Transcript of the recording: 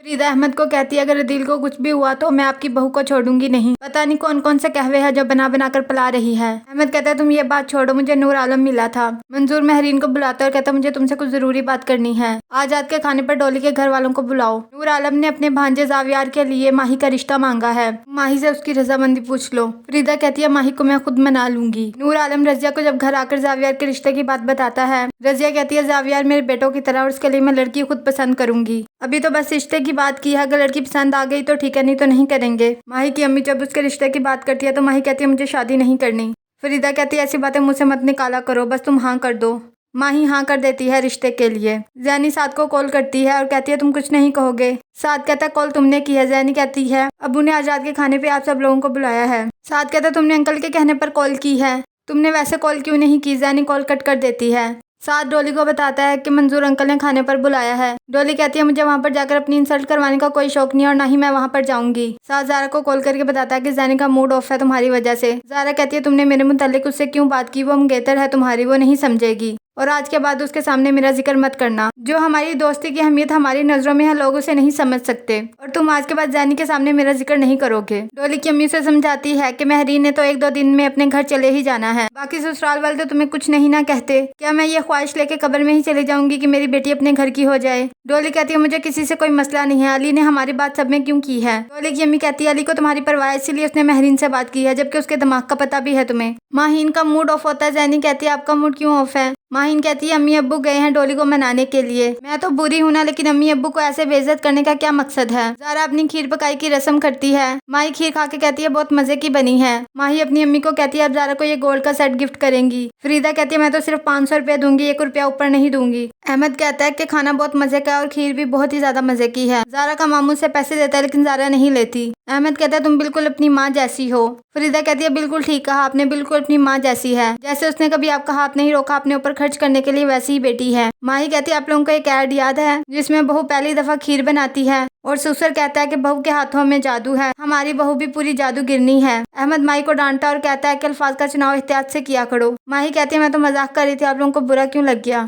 फरीदा अहमद को कहती है, अगर अदील को कुछ भी हुआ तो मैं आपकी बहू को छोड़ूंगी नहीं। पता नहीं कौन कौन से कहवे हैं जो बना बना कर पला रही है। अहमद कहता है, तुम ये बात छोड़ो, मुझे नूर आलम मिला था। मंजूर महरीन को बुलाता और कहता, मुझे तुमसे कुछ जरूरी बात करनी है। आज रात के खाने पर डोली के घर वालों को बुलाओ। नूर आलम ने अपने भांजे जावियार के लिए माही का रिश्ता मांगा है। माही से उसकी रजामंदी पूछ लो। फरीदा कहती है, माही को मैं खुद मना लूंगी। नूर आलम रजिया को जब घर आकर जावियार के रिश्ते की बात बताता है, रजिया कहती है, जावियार मेरे बेटों की तरह और उसके लिए मैं लड़की खुद पसंद करूंगी। अभी तो बस रिश्ते की बात की है, अगर लड़की पसंद आ गई तो ठीक है, नहीं तो नहीं करेंगे। माही की अम्मी जब उसके रिश्ते की बात करती है तो माही कहती है, मुझे शादी नहीं करनी। फरीदा कहती है, ऐसी बातें मुझसे मत निकाला करो, बस तुम हाँ कर दो। माही हाँ कर देती है रिश्ते के लिए। जैनी साद को कॉल करती है और कहती है, तुम कुछ नहीं कहोगे। साद कहता है, कॉल तुमने की है। जैनी कहती है, अबू ने आज रात के खाने पे आप सब लोगों को बुलाया है। साद कहता है, तुमने अंकल के कहने पर कॉल की है, तुमने वैसे कॉल क्यों नहीं की। जैनी कॉल कट कर देती है। साद डोली को बताता है कि मंजूर अंकल ने खाने पर बुलाया है। डोली कहती है, मुझे वहाँ पर जाकर अपनी इंसल्ट करवाने का कोई शौक नहीं और ना ही मैं वहाँ पर जाऊंगी। साद ज़ारा को कॉल करके बताता है कि जैनी का मूड ऑफ है तुम्हारी वजह से। ज़ारा कहती है, तुमने मेरे मुतालिक उससे क्यों बात की, वो मंगेतर है तुम्हारी, वो नहीं समझेगी और आज के बाद उसके सामने मेरा जिक्र मत करना। जो हमारी दोस्ती की अहमियत हमारी नजरों में है, लोग उसे नहीं समझ सकते और तुम आज के बाद जैनी के सामने मेरा जिक्र नहीं करोगे। डोली की अम्मी उसे समझाती है कि महरीन ने तो 1-2 दिन में अपने घर चले ही जाना है, बाकी ससुराल वाले तो तुम्हें कुछ नहीं ना कहते। क्या मैं ये ख्वाहिश लेके कब्र में ही चली जाऊंगी कि मेरी बेटी अपने घर की हो जाए। डोली कहती है, मुझे किसी से कोई मसला नहीं है, अली ने हमारी बात सब में क्यों की है। डोली की अम्मी कहती है, अली को तुम्हारी परवाह है इसीलिए उसने महरीन से बात की है, जबकि उसके दिमाग का पता भी है तुम्हें। माहीन का मूड ऑफ होता है। जैनी कहती है, आपका मूड क्यों ऑफ है। माहीन कहती है, अम्मी अब्बू गए हैं डोली को मनाने के लिए। मैं तो बुरी हूं ना, लेकिन अम्मी अब्बू को ऐसे बेइज्जत करने का क्या मकसद है। ज़ारा अपनी खीर पकाई की रस्म करती है। माही खीर खा के कहती है, बहुत मजे की बनी है। माही अपनी अम्मी को कहती है, अब ज़ारा को ये गोल्ड का सेट गिफ्ट करेंगी। फरीदा कहती है, मैं तो सिर्फ 500 रुपया दूंगी, 1 रुपया ऊपर नहीं दूंगी। अहमद कहता है कि खाना बहुत मजे का है और खीर भी बहुत ही ज्यादा मजे की है। ज़ारा का मामू से पैसे देता है लेकिन ज़ारा नहीं लेती। अहमद कहता है, तुम बिल्कुल अपनी माँ जैसी हो। फरीदा कहती है, बिल्कुल ठीक कहा आपने, बिल्कुल अपनी माँ जैसी है। जैसे उसने कभी आपका हाथ नहीं रोका अपने ऊपर खर्च करने के लिए, वैसी ही बेटी है। माही कहती है, आप लोगों को एक ऐड याद है जिसमें बहू पहली दफा खीर बनाती है और ससुर कहता है कि बहू के हाथों में जादू है, हमारी बहू भी पूरी जादूगिरनी है। अहमद माही को डांटता और कहता है कि अल्फाज का चुनाव एहतियात से किया करो। माही कहती है, मैं तो मजाक कर रही थी, आप लोगों को बुरा क्यों लग गया।